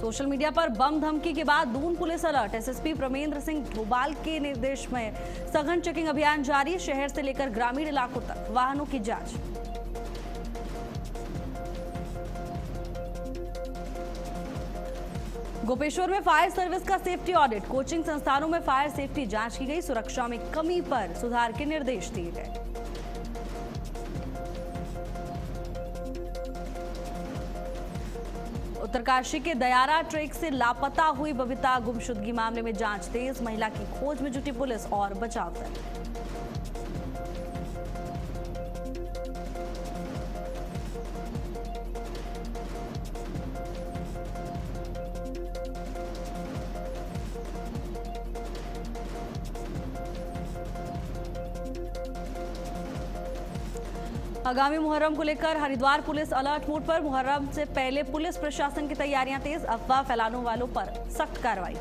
Social media पर बम धमकी के बाद Doon police alert. SSP Pramendra Singh Doval के निर्देश में सघन चेकिंग अभियान जारी। शहर से लेकर ग्रामीण इलाकों तक वाहनों की जांच। गोपेश्वर में फायर सर्विस का सेफ्टी ऑडिट। कोचिंग संस्थानों में फायर सेफ्टी जांच की गई। सुरक्षा में कमी पर सुधार के निर्देश दिए गए। उत्तरकाशी के दयारा ट्रेक से लापता हुई बबीता गुमशुदगी मामले में जांच तेज। महिला की खोज में जुटी पुलिस और बचाव दल। आगामी मुहर्रम को लेकर हरिद्वार पुलिस अलर्ट मोड पर। मुहर्रम से पहले पुलिस प्रशासन की तैयारियां तेज। अफवाह फैलाने वालों पर सख्त कार्रवाई।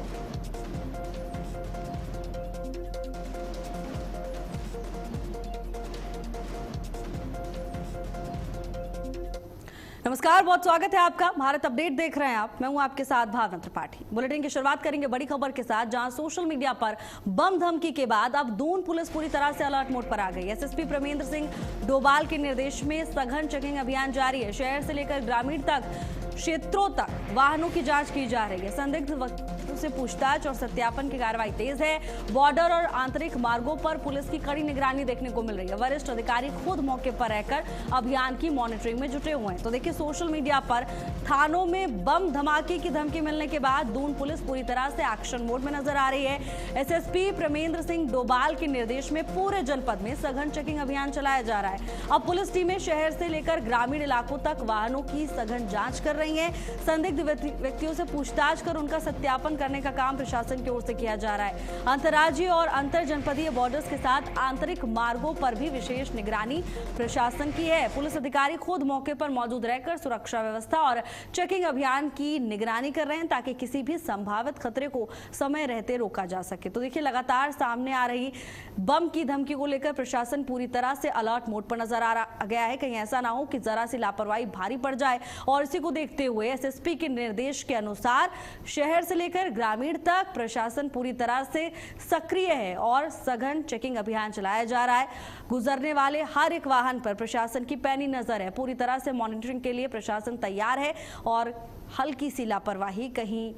नमस्कार, बहुत स्वागत है आपका। भारत अपडेट देख रहे हैं आप। मैं हूं आपके साथ भावना त्रिपाठी। बुलेटिन की शुरुआत करेंगे बड़ी खबर के साथ, जहां सोशल मीडिया पर बम धमकी के बाद अब दून पुलिस पूरी तरह से अलर्ट मोड पर आ गई। एसएसपी प्रमेंद्र सिंह डोभाल के निर्देश में सघन चेकिंग अभियान जारी है। शहर से लेकर ग्रामीण तक क्षेत्रों तक वाहनों की जांच की जा रही है। संदिग्ध व्यक्तियों से पूछताछ और सत्यापन की कार्रवाई तेज है। बॉर्डर और आंतरिक मार्गों पर पुलिस की कड़ी निगरानी देखने को मिल रही है। वरिष्ठ अधिकारी खुद मौके पर रहकर अभियान की मॉनिटरिंग में जुटे हुए हैं। तो देखिए, सोशल मीडिया पर थानों में बम धमाके की धमकी मिलने के बाद दून पुलिस पूरी तरह से एक्शन मोड में नजर आ रही है। एसएसपी प्रमेंद्र सिंह डोभाल के निर्देश में पूरे जनपद में सघन चेकिंग अभियान चलाया जा रहा है। अब पुलिस टीमें शहर से लेकर ग्रामीण इलाकों तक वाहनों की सघन जांच कर रही हैं। संदिग्ध व्यक्तियों से पूछताछ कर उनका सत्यापन करने का काम प्रशासन की ओर से किया जा रहा है। अंतर्राज्यीय और अंतर जनपदीय बॉर्डर्स के साथ आंतरिक मार्गों पर भी विशेष निगरानी प्रशासन की है। पुलिस अधिकारी खुद मौके पर मौजूद रहकर सुरक्षा व्यवस्था और चेकिंग अभियान की निगरानी कर रहे हैं, ताकि किसी भी संभावित खतरे को समय रहते रोका जा सके। तो देखिए, लगातार सामने आ रही बम की धमकी को लेकर प्रशासन पूरी तरह से अलर्ट मोड पर नजर आ गया है। कहीं ऐसा ना हो कि जरा सी लापरवाही भारी पड़ जाए। और इसी को देखते हुए एसएसपी के निर्देश के अनुसार शहर से लेकर ग्रामीण तक प्रशासन पूरी तरह से सक्रिय है और सघन चेकिंग अभियान चलाया जा रहा है। गुजरने वाले हर एक वाहन पर प्रशासन की पैनी नजर है। पूरी तरह से मॉनिटरिंग के लिए प्रशासन तैयार है और हल्की सी लापरवाही कहीं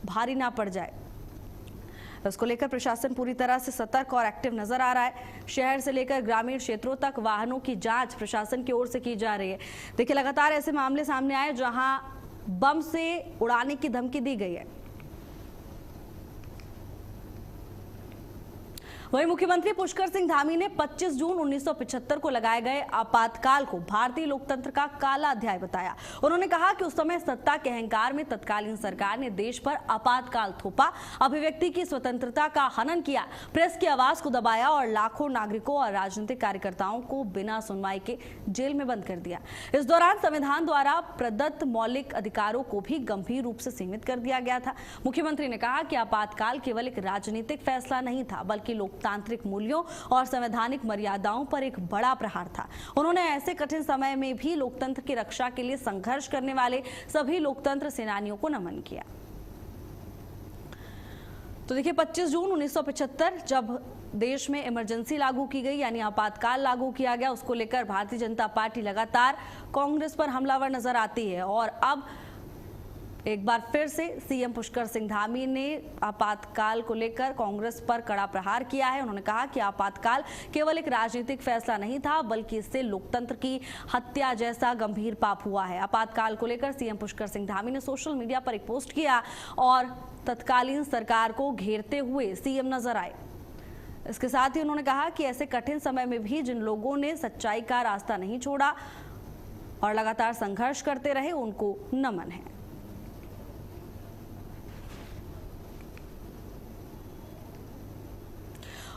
भारी ना पड़ जाए, इसको लेकर प्रशासन पूरी तरह से सतर्क और एक्टिव नजर आ रहा है। शहर से लेकर ग्रामीण क्षेत्रों तक वाहनों की जांच प्रशासन की ओर से की जा रही है। देखिए, लगातार ऐसे मामले सामने आए जहां बम से उड़ाने की धमकी दी गई है। वहीं मुख्यमंत्री पुष्कर सिंह धामी ने 25 जून 1975 को लगाए गए आपातकाल को भारतीय लोकतंत्र का काला अध्याय बताया। उन्होंने कहा कि उस समय सत्ता के अहंकार में तत्कालीन सरकार ने देश पर आपातकाल थोपा, अभिव्यक्ति की स्वतंत्रता का हनन किया, प्रेस की आवाज को दबाया और लाखों नागरिकों और राजनीतिक कार्यकर्ताओं को बिना सुनवाई के जेल में बंद कर दिया। इस दौरान संविधान द्वारा प्रदत्त मौलिक अधिकारों को भी गंभीर रूप से सीमित कर दिया गया था। मुख्यमंत्री ने कहा कि आपातकाल केवल एक राजनीतिक फैसला नहीं था, बल्कि तांत्रिक मूल्यों और संवैधानिक मर्यादाओं पर एक बड़ा प्रहार था। उन्होंने ऐसे कठिन समय में भी लोकतंत्र की रक्षा के लिए संघर्ष करने वाले सभी लोकतंत्र सेनानियों को नमन किया। तो देखिए, 25 जून 1975 जब देश में इमरजेंसी लागू की गई, यानी आपातकाल लागू किया गया, उसको लेकर भारतीय जनता पार्टी लगातार कांग्रेस पर हमलावर नजर आती है। और अब एक बार फिर से सीएम पुष्कर सिंह धामी ने आपातकाल को लेकर कांग्रेस पर कड़ा प्रहार किया है। उन्होंने कहा कि आपातकाल केवल एक राजनीतिक फैसला नहीं था, बल्कि इससे लोकतंत्र की हत्या जैसा गंभीर पाप हुआ है। आपातकाल को लेकर सीएम पुष्कर सिंह धामी ने सोशल मीडिया पर एक पोस्ट किया और तत्कालीन सरकार को घेरते हुए सीएम नजर आए। इसके साथ ही उन्होंने कहा कि ऐसे कठिन समय में भी जिन लोगों ने सच्चाई का रास्ता नहीं छोड़ा और लगातार संघर्ष करते रहे, उनको नमन है।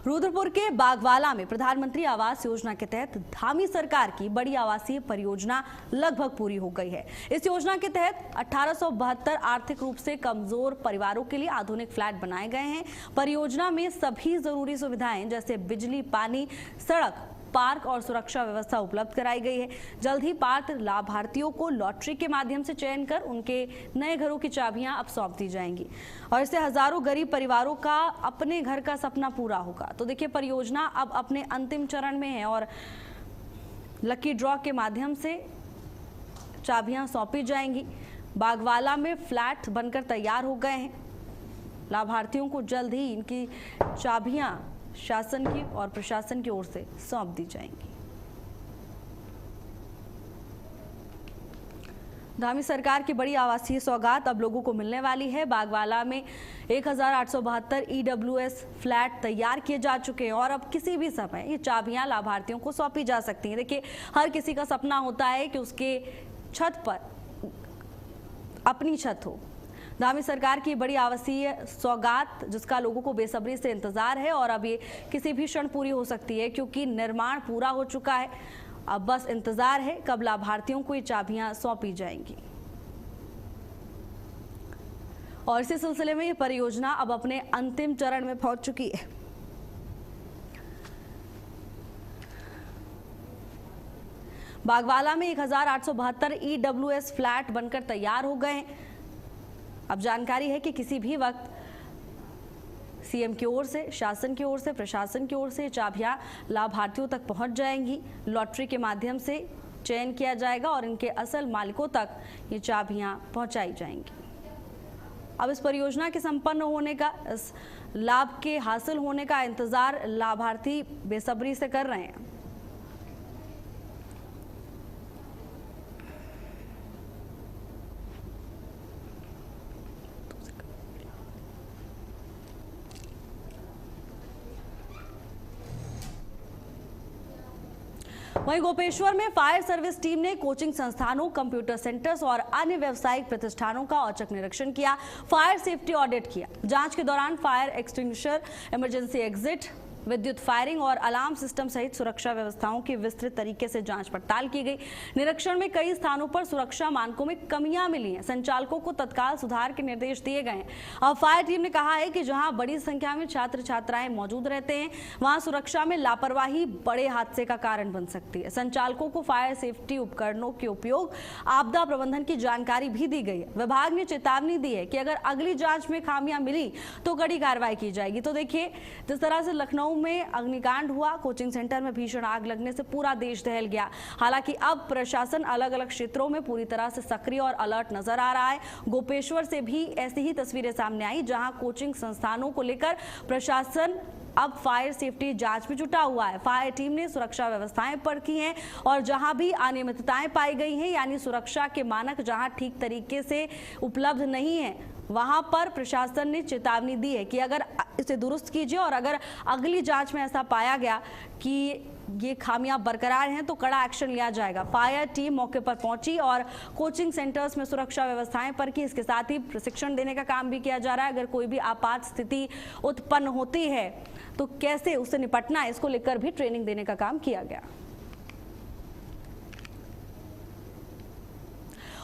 रुद्रपुर के बागवाला में प्रधानमंत्री आवास योजना के तहत धामी सरकार की बड़ी आवासीय परियोजना लगभग पूरी हो गई है। इस योजना के तहत 1872 आर्थिक रूप से कमजोर परिवारों के लिए आधुनिक फ्लैट बनाए गए हैं। परियोजना में सभी जरूरी सुविधाएं जैसे बिजली, पानी, सड़क, पार्क और सुरक्षा व्यवस्था उपलब्ध कराई गई है। जल्द ही पात्र लाभार्थियों को लॉटरी के माध्यम से चयन कर उनके नए घरों की चाबियां अब सौंप दी जाएंगी और इससे हजारों गरीब परिवारों का अपने घर का सपना पूरा होगा। तो देखिए, परियोजना अब अपने अंतिम चरण में है और लकी ड्रॉ के माध्यम से चाबियां सौंपी जाएंगी। बागवाला में फ्लैट बनकर तैयार हो गए हैं। लाभार्थियों को जल्द ही इनकी चाबियां शासन की और प्रशासन की ओर से सौंप दी जाएंगी। धामी सरकार की बड़ी आवासीय सौगात अब लोगों को मिलने वाली है। बागवाला में 1872 EWS फ्लैट तैयार किए जा चुके हैं और अब किसी भी समय ये चाबियां लाभार्थियों को सौंपी जा सकती हैं। देखिए, हर किसी का सपना होता है कि उसके छत पर अपनी छत हो। धामी सरकार की बड़ी आवासीय सौगात जिसका लोगों को बेसब्री से इंतजार है और अब ये किसी भी क्षण पूरी हो सकती है क्योंकि निर्माण पूरा हो चुका है। अब बस इंतजार है कब लाभार्थियों को ये चाबियां सौंपी जाएंगी। और इसी सिलसिले में ये परियोजना अब अपने अंतिम चरण में पहुंच चुकी है। बागवाला में 1872 EWS फ्लैट बनकर तैयार हो गए हैं। अब जानकारी है कि किसी भी वक्त सीएम की ओर से, शासन की ओर से, प्रशासन की ओर से चाबियां लाभार्थियों तक पहुंच जाएंगी। लॉटरी के माध्यम से चयन किया जाएगा और इनके असल मालिकों तक ये चाबियां पहुंचाई जाएंगी। अब इस परियोजना के संपन्न होने का, इस लाभ के हासिल होने का इंतजार लाभार्थी बेसब्री से कर रहे हैं। वहीं गोपेश्वर में फायर सर्विस टीम ने कोचिंग संस्थानों, कंप्यूटर सेंटर्स और अन्य व्यावसायिक प्रतिष्ठानों का औचक निरीक्षण किया। फायर सेफ्टी ऑडिट किया। जांच के दौरान फायर एक्सटिंग्विशर, इमरजेंसी एग्जिट, विद्युत फायरिंग और अलार्म सिस्टम सहित सुरक्षा व्यवस्थाओं की विस्तृत तरीके से जांच पड़ताल की गई। निरीक्षण में कई स्थानों पर सुरक्षा मानकों में कमियां मिली हैं। संचालकों को तत्काल सुधार के निर्देश दिए गए हैं। अब फायर टीम ने कहा है कि जहां बड़ी संख्या में छात्र छात्राएं मौजूद रहते हैं वहां सुरक्षा में लापरवाही बड़े हादसे का कारण बन सकती है। संचालकों को फायर सेफ्टी उपकरणों के उपयोग, आपदा प्रबंधन की जानकारी भी दी गई है। विभाग ने चेतावनी दी है कि अगर अगली जांच में खामियां मिली तो कड़ी कार्रवाई की जाएगी। तो देखिए, जिस तरह से लखनऊ में अग्निकांड हुआ, कोचिंग सेंटर में भीषण आग लगने से पूरा देश दहल गया। हालांकि अब प्रशासन अलग अलग क्षेत्रों में पूरी तरह से सक्रिय और अलर्ट नजर आ रहा है। गोपेश्वर से भी ऐसी ही तस्वीरें सामने आई जहां कोचिंग संस्थानों को लेकर प्रशासन अब फायर सेफ्टी जांच में जुटा हुआ है। फायर टीम ने सुरक्षा व्यवस्थाएं परखी हैं और जहां भी अनियमितताएं पाई गई हैं, यानी सुरक्षा के मानक जहां ठीक तरीके से उपलब्ध नहीं है, वहां पर प्रशासन ने चेतावनी दी है कि अगर इसे दुरुस्त कीजिए और अगर अगली जांच में ऐसा पाया गया कि ये खामियां बरकरार हैं तो कड़ा एक्शन लिया जाएगा। फायर टीम मौके पर पहुंची और कोचिंग सेंटर्स में सुरक्षा व्यवस्थाएं परखी। इसके साथ ही प्रशिक्षण देने का काम भी किया जा रहा है। अगर कोई भी आपात स्थिति उत्पन्न होती है तो कैसे उससे निपटना है, इसको लेकर भी ट्रेनिंग देने का काम किया गया।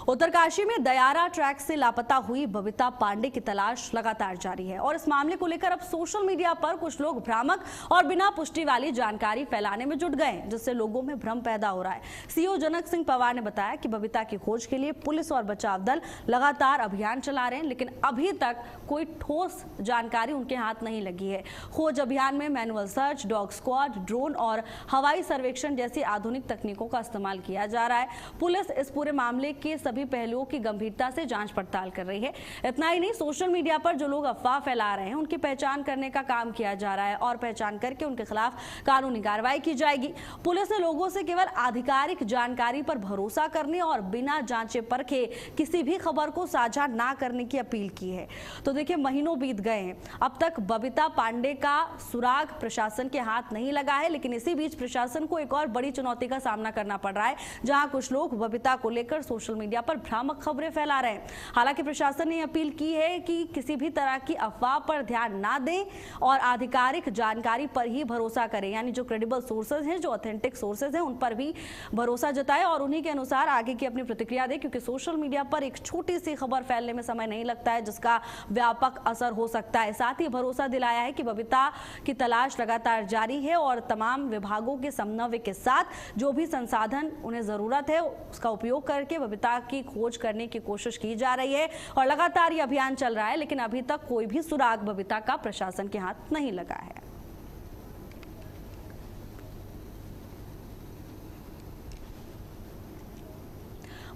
उत्तरकाशी में दयारा ट्रैक से लापता हुई बबीता पांडे की तलाश लगातार जारी है और इस मामले को लेकर अब सोशल मीडिया पर कुछ लोग भ्रामक और बिना पुष्टि वाली जानकारी फैलाने में जुट गए हैं, जिससे लोगों में भ्रम पैदा हो रहा है। सीओ जनक सिंह पवार ने बताया कि बबीता की खोज के लिए पुलिस और बचाव दल लगातार अभियान चला रहे हैं, लेकिन अभी तक कोई ठोस जानकारी उनके हाथ नहीं लगी है। खोज अभियान में manual search, dog squad, drone और हवाई सर्वेक्षण जैसी आधुनिक तकनीकों का इस्तेमाल किया जा रहा है। पुलिस इस पूरे मामले के सभी पहलुओं की गंभीरता से जांच पड़ताल कर रही है। इतना ही नहीं, सोशल मीडिया पर जो लोग अफवाह फैला रहे हैं उनकी पहचान करने का काम किया जा रहा है और पहचान करके उनके खिलाफ कानूनी कार्रवाई की जाएगी। पुलिस ने लोगों से केवल आधिकारिक जानकारी पर भरोसा करने और बिना जांचे परखे किसी भी खबर को साझा ना करने की अपील की है। तो देखिए, महीनों बीत गए हैं, अब तक बबीता पांडे का सुराग प्रशासन के हाथ नहीं लगा है, लेकिन इसी बीच प्रशासन को एक और बड़ी चुनौती का सामना करना पड़ रहा है, जहां कुछ लोग बबीता को लेकर सोशल मीडिया मीडिया पर भ्रामक खबरें फैला रहे हैं। हालांकि प्रशासन ने अपील की है कि किसी भी तरह की अफवाह पर ध्यान ना दें और आधिकारिक जानकारी पर ही भरोसा करें, यानी जो क्रेडिबल सोर्सेज हैं, जो ऑथेंटिक सोर्सेज हैं, उन पर भी भरोसा जताएं और उन्हीं के अनुसार आगे की अपनी प्रतिक्रिया दें, क्योंकि सोशल मीडिया पर एक छोटी सी खबर फैलने में समय नहीं लगता है जिसका व्यापक असर हो सकता है। साथ ही भरोसा दिलाया है कि बबीता की तलाश लगातार जारी है और तमाम विभागों के समन्वय के साथ जो भी संसाधन उन्हें जरूरत है उसका उपयोग करके बबीता की खोज करने की कोशिश की जा रही है और लगातार ये अभियान चल रहा है, लेकिन अभी तक कोई भी सुराग बबीता का प्रशासन के हाथ नहीं लगा है।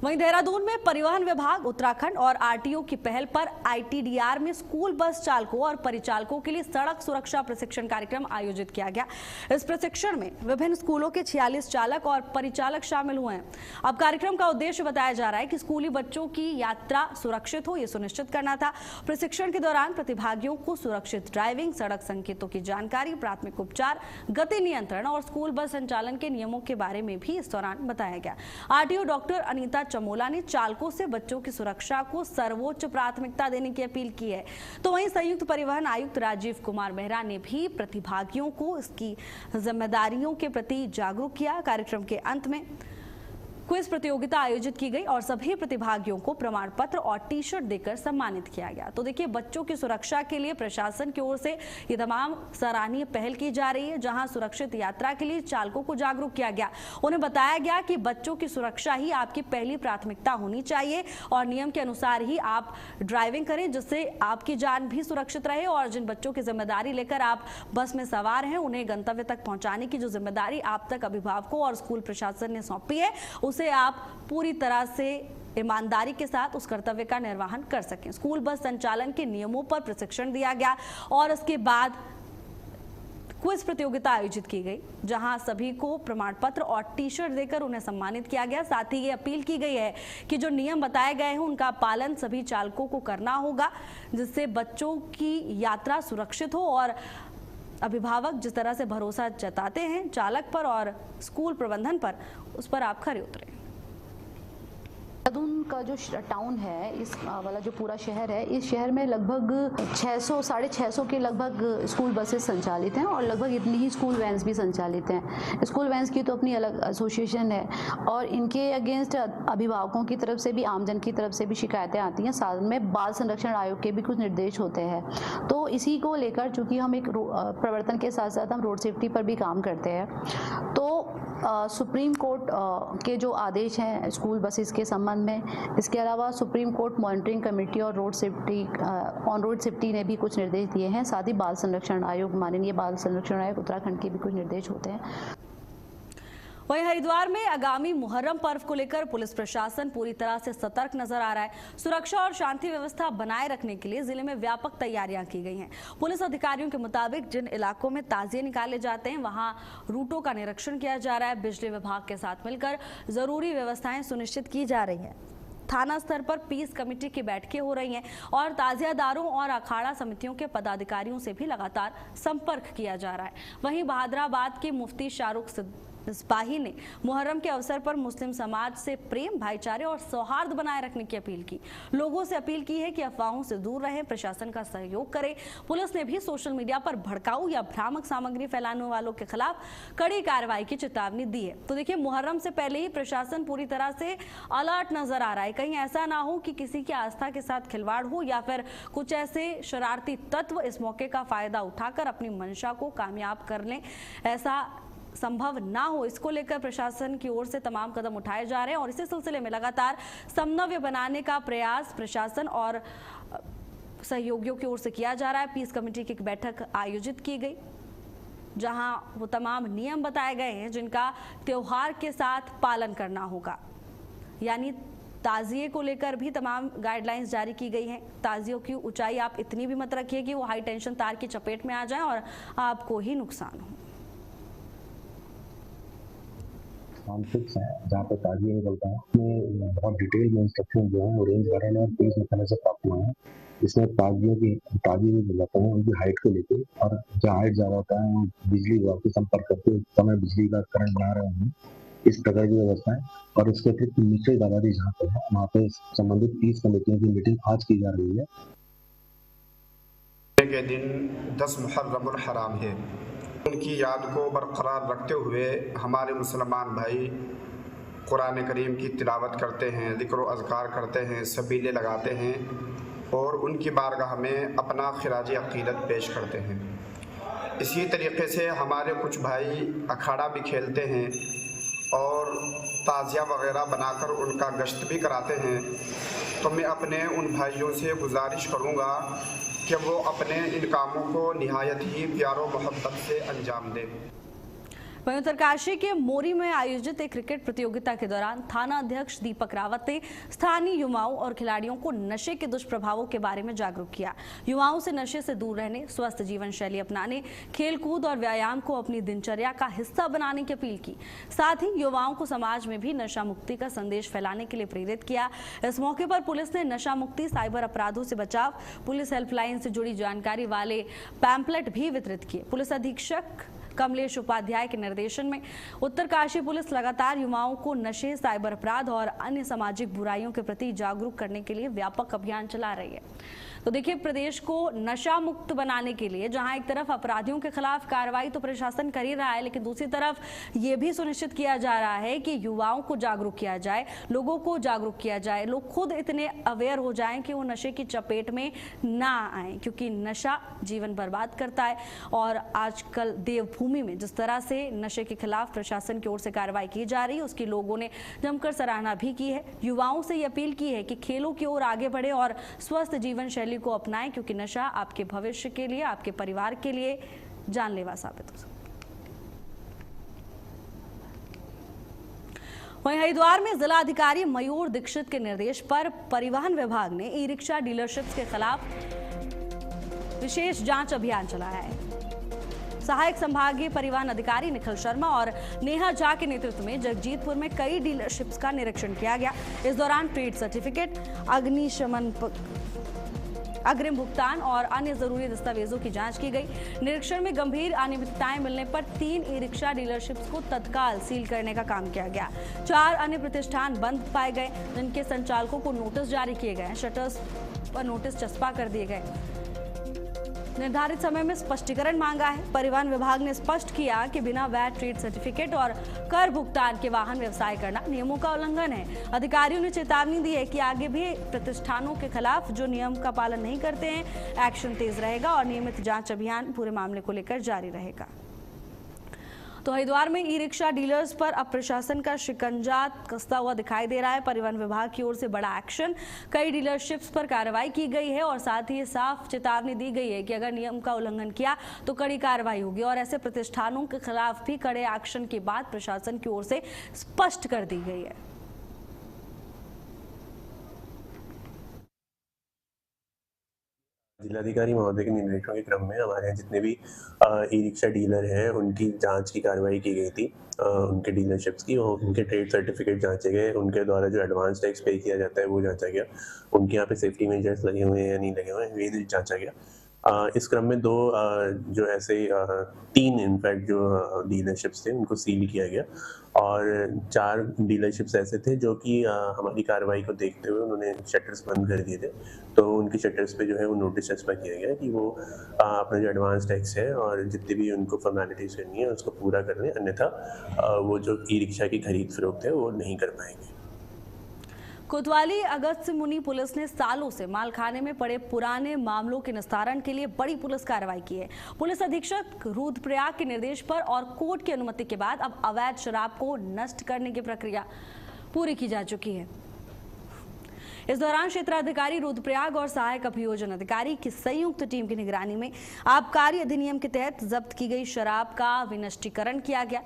वहीं देहरादून में परिवहन विभाग, उत्तराखंड और आरटीओ की पहल पर आईटीडीआर में स्कूल बस चालकों और परिचालकों के लिए सड़क सुरक्षा प्रशिक्षण कार्यक्रम आयोजित किया गया। इस प्रशिक्षण में विभिन्न स्कूलों के 46 चालक और परिचालक शामिल हुए हैं। अब कार्यक्रम का उद्देश्य बताया जा रहा है कि स्कूली बच्चों की यात्रा सुरक्षित हो, यह सुनिश्चित करना था। प्रशिक्षण के दौरान प्रतिभागियों को सुरक्षित ड्राइविंग, सड़क संकेतों की जानकारी, प्राथमिक उपचार, गति नियंत्रण और स्कूल बस संचालन के नियमों के बारे में भी इस दौरान बताया गया। आरटीओ डॉक्टर अनीता चमोला ने चालकों से बच्चों की सुरक्षा को सर्वोच्च प्राथमिकता देने की अपील की है। तो वहीं संयुक्त परिवहन आयुक्त राजीव कुमार मेहरा ने भी प्रतिभागियों को इसकी जिम्मेदारियों के प्रति जागरूक किया। कार्यक्रम के अंत में क्विज प्रतियोगिता आयोजित की गई और सभी प्रतिभागियों को प्रमाण पत्र और टी शर्ट देकर सम्मानित किया गया। तो देखिए, बच्चों की सुरक्षा के लिए प्रशासन की ओर से ये तमाम सराहनीय पहल की जा रही है, जहां सुरक्षित यात्रा के लिए चालकों को जागरूक किया गया। उन्हें बताया गया कि बच्चों की सुरक्षा ही आपकी पहली प्राथमिकता होनी चाहिए और नियम के अनुसार ही आप ड्राइविंग करें, जिससे आपकी जान भी सुरक्षित रहे और जिन बच्चों की जिम्मेदारी लेकर आप बस में सवार हैं उन्हें गंतव्य तक पहुंचाने की जो जिम्मेदारी आप तक अभिभावकों और स्कूल प्रशासन ने सौंपी है उसे आप पूरी तरह से ईमानदारी के साथ उस कर्तव्य का निर्वहन कर सकें। स्कूल बस संचालन के नियमों पर प्रशिक्षण दिया गया और इसके बाद क्विज प्रतियोगिता आयोजित की गई, जहां सभी को प्रमाण पत्र और टी शर्ट देकर उन्हें सम्मानित किया गया। साथ ही ये अपील की गई है कि जो नियम बताए गए हैं उनका पालन सभी चालकों को करना होगा, जिससे बच्चों की यात्रा सुरक्षित हो और अभिभावक जिस तरह से भरोसा जताते हैं चालक पर और स्कूल प्रबंधन पर, उस पर आप खरे उतरे। देहरादून का जो टाउन है, इस वाला जो पूरा शहर है, इस शहर में लगभग 600 साढ़े 600 के लगभग स्कूल बसेस संचालित हैं और लगभग इतनी ही स्कूल वैन्स भी संचालित हैं। स्कूल वैन्स की तो अपनी अलग एसोसिएशन है और इनके अगेंस्ट अभिभावकों की तरफ से भी, आमजन की तरफ से भी शिकायतें आती हैं। साथ में बाल संरक्षण आयोग के भी कुछ निर्देश होते हैं। तो इसी को लेकर चूँकि हम एक प्रवर्तन के साथ साथ हम रोड सेफ्टी पर भी काम करते हैं, तो सुप्रीम कोर्ट के जो आदेश हैं स्कूल बसेस के संबंध में, इसके अलावा सुप्रीम कोर्ट मॉनिटरिंग कमेटी और रोड सेफ्टी ने भी कुछ निर्देश दिए हैं। साथ ही बाल संरक्षण आयोग, माननीय बाल संरक्षण आयोग उत्तराखंड के भी कुछ निर्देश होते हैं। वहीं हरिद्वार में आगामी मुहर्रम पर्व को लेकर पुलिस प्रशासन पूरी तरह से सतर्क नजर आ रहा है। सुरक्षा और शांति व्यवस्था बनाए रखने के लिए जिले में व्यापक तैयारियां की गई हैं। पुलिस अधिकारियों के मुताबिक जिन इलाकों में ताजिए निकाले जाते हैं वहां रूटों का निरीक्षण किया जा रहा है। बिजली विभाग के साथ मिलकर जरूरी व्यवस्थाएं सुनिश्चित की जा रही हैं। थाना स्तर पर पीस कमेटी की बैठकें हो रही हैं और ताजियादारों और अखाड़ा समितियों के पदाधिकारियों से भी लगातार संपर्क किया जा रहा है। वहीं बहादुराबाद के मुफ्ती शाहरुख मिसबाही ने मुहर्रम के अवसर पर मुस्लिम समाज से प्रेम, भाईचारे और सौहार्द बनाए रखने की अपील की। लोगों से अपील की है कि अफवाहों से दूर रहें, प्रशासन का सहयोग करें। पुलिस ने भी सोशल मीडिया पर भड़काऊ या भ्रामक सामग्री फैलाने वालों के खिलाफ कड़ी कार्रवाई की चेतावनी दी है। तो देखिए, मुहर्रम से पहले ही प्रशासन पूरी तरह से अलर्ट नजर आ रहा है। कहीं ऐसा ना हो कि किसी की आस्था के साथ खिलवाड़ हो या फिर कुछ ऐसे शरारती तत्व इस मौके का फायदा उठाकर अपनी मंशा को कामयाब कर लें, ऐसा संभव ना हो। इसको लेकर प्रशासन की ओर से तमाम कदम उठाए जा रहे हैं और इसी सिलसिले में लगातार समन्वय बनाने का प्रयास प्रशासन और सहयोगियों की ओर से किया जा रहा है। पीस कमेटी की एक बैठक आयोजित की गई, जहां वो तमाम नियम बताए गए हैं जिनका त्योहार के साथ पालन करना होगा। यानी ताजिए को लेकर भी तमाम गाइडलाइंस जारी की गई हैं। ताजियों की ऊंचाई आप इतनी भी मत रखिए कि वो हाई टेंशन तार की चपेट में आ जाए और आपको ही नुकसान हो। कॉन्फ्लिक्ट्स हैं जहाँ पे ताजिए निकलता है, उसमें बहुत डिटेल में इंस्ट्रक्शन जो है वो रेंज वाले और पुलिस मुख्यालय से प्राप्त हुए हैं। इसमें ताजिए जो जाते हैं उनकी हाइट को लेके, और जहाँ हाइट ज़्यादा होता है वो बिजली विभाग से संपर्क करके समय बिजली का करंट बना रहे हैं इस प्रकार की व्यवस्था है। और इसके अतिरिक्त मिश्रित आबादी जहाँ पे है वहाँ पे संबंधित 30 कमेटियों की मीटिंग आज की जा रही है। के दिन 10 मुहर्रमुल हराम है, उनकी याद को बरकरार रखते हुए हमारे मुसलमान भाई कुरान करीम की तिलावत करते हैं, ज़िक्र व अज़कार करते हैं, सबीले लगाते हैं और उनकी बारगाह में अपना खिराज अक़ीदत पेश करते हैं। इसी तरीके से हमारे कुछ भाई अखाड़ा भी खेलते हैं और ताज़िया वग़ैरह बनाकर उनका गश्त भी कराते हैं। तो मैं अपने उन भाइयों से गुजारिश करूँगा कि वो अपने इन कामों को निहायत ही प्यार व मोहब्बत से अंजाम दें। वहीं उत्तरकाशी के मोरी में आयोजित एक क्रिकेट प्रतियोगिता के दौरान थाना अध्यक्ष दीपक रावत ने स्थानीय युवाओं और खिलाड़ियों को नशे के दुष्प्रभावों के बारे में जागरूक किया। युवाओं से नशे से दूर रहने, स्वस्थ जीवन शैली अपनाने, खेलकूद और व्यायाम को अपनी दिनचर्या का हिस्सा बनाने की अपील की। साथ ही युवाओं को समाज में भी नशा मुक्ति का संदेश फैलाने के लिए प्रेरित किया। इस मौके पर पुलिस ने नशा मुक्ति, साइबर अपराधों से बचाव, पुलिस हेल्पलाइन से जुड़ी जानकारी वाले पैम्पलेट भी वितरित किए। पुलिस अधीक्षक कमलेश उपाध्याय के निर्देशन में उत्तरकाशी पुलिस लगातार युवाओं को नशे, साइबर अपराध और अन्य सामाजिक बुराइयों के प्रति जागरूक करने के लिए व्यापक अभियान चला रही है। तो देखिए, प्रदेश को नशा मुक्त बनाने के लिए जहां एक तरफ अपराधियों के खिलाफ कार्रवाई तो प्रशासन कर ही रहा है, लेकिन दूसरी तरफ ये भी सुनिश्चित किया जा रहा है कि युवाओं को जागरूक किया जाए, लोगों को जागरूक किया जाए, लोग खुद इतने अवेयर हो जाएं कि वो नशे की चपेट में ना आए, क्योंकि नशा जीवन बर्बाद करता है। और आजकल देवभूमि में जिस तरह से नशे के खिलाफ प्रशासन की ओर से कार्रवाई की जा रही है, उसकी लोगों ने जमकर सराहना भी की है। युवाओं से ये अपील की है कि खेलों की ओर आगे बढ़े और स्वस्थ जीवन शैली को अपनाएं, क्योंकि नशा आपके भविष्य के लिए, आपके परिवार के लिए जानलेवा साबित हो सकता है। वहीं हरिद्वार में जिला अधिकारी मयूर दीक्षित के निर्देश पर परिवहन विभाग ने ई रिक्शा डीलरशिप्स के खिलाफ विशेष जांच अभियान चलाया है। सहायक संभागीय परिवहन अधिकारी निखिल शर्मा और नेहा झा के नेतृत्व में जगजीतपुर में कई डीलरशिप्स का निरीक्षण किया गया। इस दौरान ट्रेड सर्टिफिकेट, अग्निशमन अग्रिम भुगतान और अन्य जरूरी दस्तावेजों की जांच की गई। निरीक्षण में गंभीर अनियमितताएं मिलने पर 3 ई रिक्शा डीलरशिप्स को तत्काल सील करने का काम किया गया। 4 अन्य प्रतिष्ठान बंद पाए गए, जिनके संचालकों को नोटिस जारी किए गए। शटर्स पर नोटिस चस्पा कर दिए गए। निर्धारित समय में स्पष्टीकरण मांगा है। परिवहन विभाग ने स्पष्ट किया कि बिना वैट, ट्रेड सर्टिफिकेट और कर भुगतान के वाहन व्यवसाय करना नियमों का उल्लंघन है। अधिकारियों ने चेतावनी दी है कि आगे भी प्रतिष्ठानों के खिलाफ जो नियम का पालन नहीं करते हैं, एक्शन तेज रहेगा और नियमित जांच अभियान पूरे मामले को लेकर जारी रहेगा। तो हरिद्वार में ई रिक्शा डीलर्स पर अब प्रशासन का शिकंजा कसता हुआ दिखाई दे रहा है। परिवहन विभाग की ओर से बड़ा एक्शन, कई डीलरशिप्स पर कार्रवाई की गई है और साथ ही साफ चेतावनी दी गई है कि अगर नियम का उल्लंघन किया तो कड़ी कार्रवाई होगी। और ऐसे प्रतिष्ठानों के खिलाफ भी कड़े एक्शन की बात प्रशासन की ओर से स्पष्ट कर दी गई है। जिलाधिकारी महोदय के निर्देशों के क्रम में हमारे यहाँ जितने भी ई रिक्शा डीलर हैं उनकी जांच की कार्रवाई की गई थी। उनके डीलरशिप्स की और उनके ट्रेड सर्टिफिकेट जांचे गए, उनके द्वारा जो एडवांस टैक्स पे किया जाता है वो जांचा गया, उनके यहाँ पे सेफ्टी मेजर्स लगे हुए हैं या नहीं लगे हुए हैं ये जांचा गया। इस क्रम में 2 जो ऐसे 3 इनफैक्ट जो डीलरशिप्स थे उनको सील किया गया और 4 डीलरशिप्स ऐसे थे जो कि हमारी कार्रवाई को देखते हुए उन्होंने शटर्स बंद कर दिए थे। तो उनकी शटर्स पे जो है वो नोटिस चस्पा किया गया कि वो अपना जो एडवांस टैक्स है और जितनी भी उनको फॉर्मेलिटीज़ करनी है उसको पूरा कर लें, अन्यथा वो जो ई रिक्शा की खरीद फरोख्त है वो नहीं कर पाएंगे। कोतवाली अगस्त मुनि पुलिस ने सालों से मालखाने में पड़े पुराने मामलों के निस्तारण के लिए बड़ी पुलिस कार्रवाई की है। पुलिस अधीक्षक रुद्रप्रयाग के निर्देश पर और कोर्ट की अनुमति के बाद अब अवैध शराब को नष्ट करने की प्रक्रिया पूरी की जा चुकी है। इस दौरान क्षेत्राधिकारी रुद्रप्रयाग और सहायक अभियोजन अधिकारी की संयुक्त टीम की निगरानी में आबकारी अधिनियम के तहत जब्त की गई शराब का विनष्टीकरण किया गया।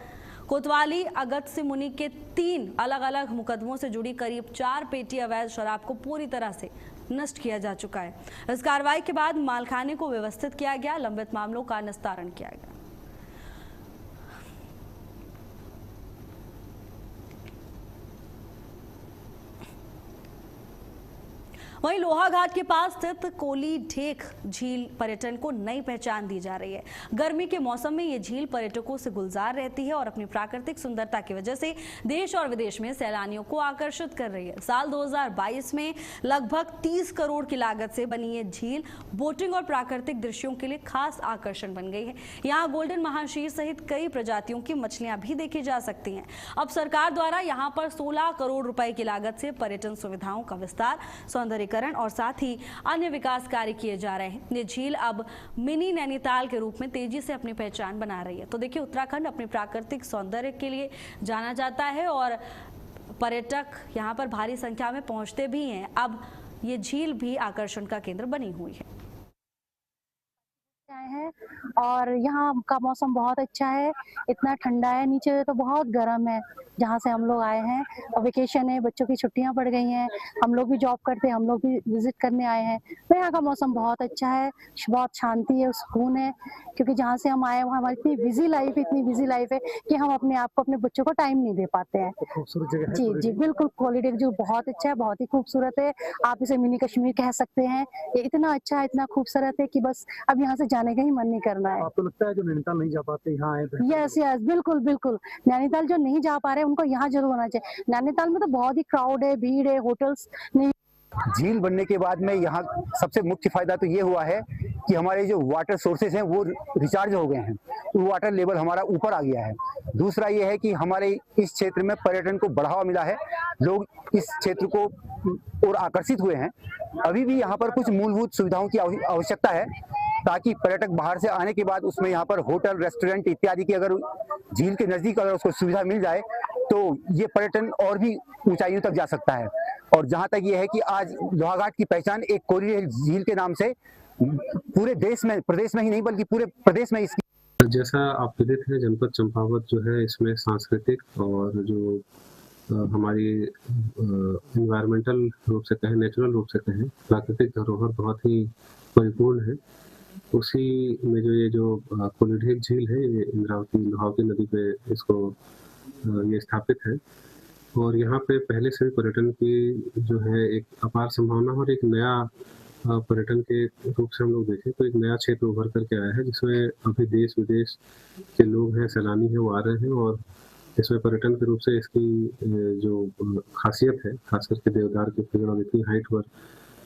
कोतवाली अगस्त मुनि के 3 अलग अलग मुकदमों से जुड़ी करीब 4 पेटी अवैध शराब को पूरी तरह से नष्ट किया जा चुका है। इस कार्रवाई के बाद मालखाने को व्यवस्थित किया गया, लंबित मामलों का निस्तारण किया गया। वहीं लोहाघाट के पास स्थित कोली ढेक झील पर्यटन को नई पहचान दी जा रही है। गर्मी के मौसम में ये झील पर्यटकों से गुलजार रहती है और अपनी प्राकृतिक सुंदरता की वजह से देश और विदेश में सैलानियों को आकर्षित कर रही है। साल 2022 में लगभग 30 करोड़ की लागत से बनी ये झील बोटिंग और प्राकृतिक दृश्यों के लिए खास आकर्षण बन गई है। यहाँ गोल्डन महाशीर सहित कई प्रजातियों की मछलियां भी देखी जा सकती हैं। अब सरकार द्वारा यहाँ पर 16 करोड़ रुपए की लागत से पर्यटन सुविधाओं का विस्तार, सौंदर्यीकरण और साथ ही अन्य विकास कार्य किए जा रहे हैं। ये झील अब मिनी नैनीताल के रूप में तेजी से अपनी पहचान बना रही है। तो देखिए, उत्तराखंड अपने प्राकृतिक सौंदर्य के लिए जाना जाता है और पर्यटक यहाँ पर भारी संख्या में पहुंचते भी हैं। अब ये झील भी आकर्षण का केंद्र बनी हुई है। आए हैं और यहाँ का मौसम बहुत अच्छा है, इतना ठंडा है, नीचे तो बहुत गर्म है। जहाँ से हम लोग आए हैं और वेकेशन है, बच्चों की छुट्टियां पड़ गई हैं, हम लोग भी जॉब करते हैं, हम लोग भी विजिट करने आए हैं। तो यहाँ का मौसम बहुत अच्छा है, बहुत शांति है, सुकून है, क्योंकि जहाँ से हम आए वहाँ हमारी इतनी बिजी लाइफ है कि हम अपने आप को, अपने बच्चों को टाइम नहीं दे पाते हैं। खूबसूरत जगह है। जी जी बिल्कुल, कोली जो बहुत अच्छा है, बहुत ही खूबसूरत है। आप इसे मिनी कश्मीर कह सकते हैं। ये इतना अच्छा है, इतना खूबसूरत है कि बस अब यहाँ से जाने का ही मन नहीं करना है। आपको लगता है जो नैनीताल नहीं जा पाते यहाँ आए? यस बिल्कुल बिल्कुल, नैनीताल जो नहीं जा पा रहे उनको यहाँ जरूर होना चाहिए। नैनीताल में तो बहुत ही क्राउड है, भीड़ है, होटल्स नहीं। झील बनने के बाद में यहाँ सबसे मुख्य फायदा तो ये हुआ है कि हमारे जो वाटर सोर्सेज हैं वो रिचार्ज हो गए हैं, वाटर लेवल हमारा ऊपर आ गया है। दूसरा ये है कि हमारे इस क्षेत्र में पर्यटन को बढ़ावा मिला है, लोग इस क्षेत्र को और आकर्षित हुए हैं। अभी भी यहाँ पर कुछ मूलभूत सुविधाओं की आवश्यकता है ताकि पर्यटक बाहर से आने के बाद उसमें यहाँ पर होटल, रेस्टोरेंट इत्यादि की अगर झील के नजदीक अगर उसको सुविधा मिल जाए तो ये पर्यटन और भी ऊंचाइयों तक जा सकता है। और जहाँ तक ये है कि आज लोहाघाट की पहचान एक कोली झील के नाम से पूरे देश में, प्रदेश में ही नहीं बल्कि पूरे प्रदेश में इसकी। जैसा आप विदित है, जनपद चंपावत जो है इसमें सांस्कृतिक और जो हमारी एनवायरमेंटल रूप से कहें, नेचुरल रूप से कहें, प्राकृतिक धरोहर बहुत ही परिपूर्ण है। उसी में जो कोली ढेक झील है, ये इंद्रावती लोहावती नदी पे इसको ये स्थापित है और यहाँ पे पहले से पर्यटन की जो है एक अपार संभावना और एक नया पर्यटन के रूप से हम लोग देखें तो एक नया क्षेत्र उभर करके आया है, जिसमें अभी देश विदेश के लोग हैं, सैलानी हैं, वो आ रहे हैं और इसमें पर्यटन के रूप से इसकी जो खासियत है, खास करके देवदार के पेड़ और इतनी हाइट पर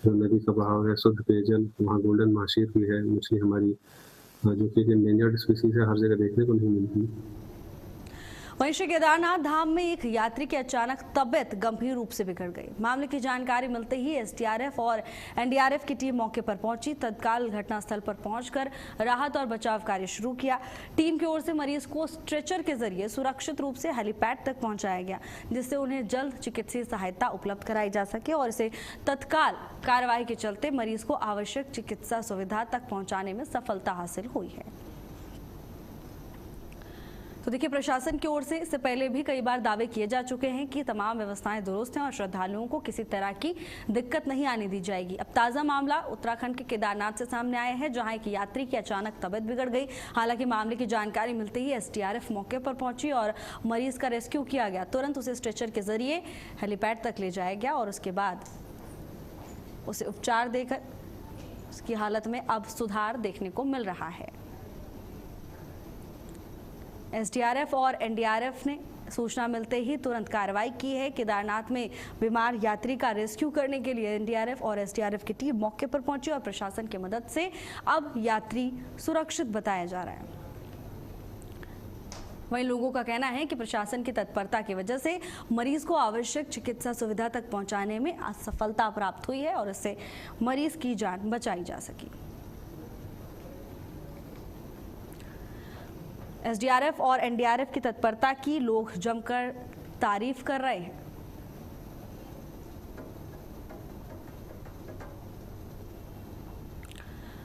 जो नदी का बहाव है, शुद्ध पेयजल, वहाँ गोल्डन महाशीर भी है, मछली हमारी जो कि एंडेंजर्ड स्पीसीज है, हर जगह देखने को नहीं मिलती। वहीं श्री केदारनाथ धाम में एक यात्री की अचानक तबियत गंभीर रूप से बिगड़ गई। मामले की जानकारी मिलते ही एसडीआरएफ और एनडीआरएफ की टीम मौके पर पहुंची। तत्काल घटनास्थल पर पहुंचकर राहत और बचाव कार्य शुरू किया। टीम की ओर से मरीज को स्ट्रेचर के जरिए सुरक्षित रूप से हेलीपैड तक पहुंचाया गया, जिससे उन्हें जल्द चिकित्सीय सहायता उपलब्ध कराई जा सके और इसे तत्काल कार्रवाई के चलते मरीज को आवश्यक चिकित्सा सुविधा तक पहुंचाने में सफलता हासिल हुई है। तो देखिए, प्रशासन की ओर से इससे पहले भी कई बार दावे किए जा चुके हैं कि तमाम व्यवस्थाएं दुरुस्त हैं और श्रद्धालुओं को किसी तरह की दिक्कत नहीं आने दी जाएगी। अब ताज़ा मामला उत्तराखंड के केदारनाथ से सामने आया है, जहां एक यात्री की अचानक तबियत बिगड़ गई। हालांकि मामले की जानकारी मिलते ही एसडीआरएफ मौके पर पहुंची और मरीज का रेस्क्यू किया गया। तुरंत उसे स्ट्रेचर के जरिए हेलीपैड तक ले जाया गया और उसके बाद उसे उपचार देकर उसकी हालत में अब सुधार देखने को मिल रहा है। एसडीआरएफ और एनडीआरएफ ने सूचना मिलते ही तुरंत कार्रवाई की है। केदारनाथ में बीमार यात्री का रेस्क्यू करने के लिए एनडीआरएफ और एसडीआरएफ की टीम मौके पर पहुंची और प्रशासन की मदद से अब यात्री सुरक्षित बताया जा रहा है। वहीं लोगों का कहना है कि प्रशासन की तत्परता की वजह से मरीज को आवश्यक चिकित्सा सुविधा तक पहुंचाने में सफलता प्राप्त हुई है और इससे मरीज की जान बचाई जा सकी। एसडीआरएफ और एनडीआरएफ की तत्परता की लोग जमकर तारीफ कर रहे हैं।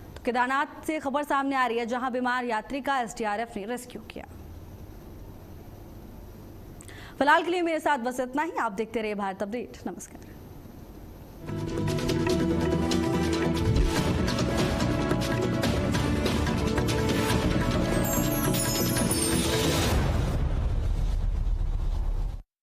तो केदारनाथ से खबर सामने आ रही है, जहां बीमार यात्री का एसडीआरएफ ने रेस्क्यू किया। फिलहाल के लिए मेरे साथ बस इतना ही। आप देखते रहिए भारत अपडेट। नमस्कार।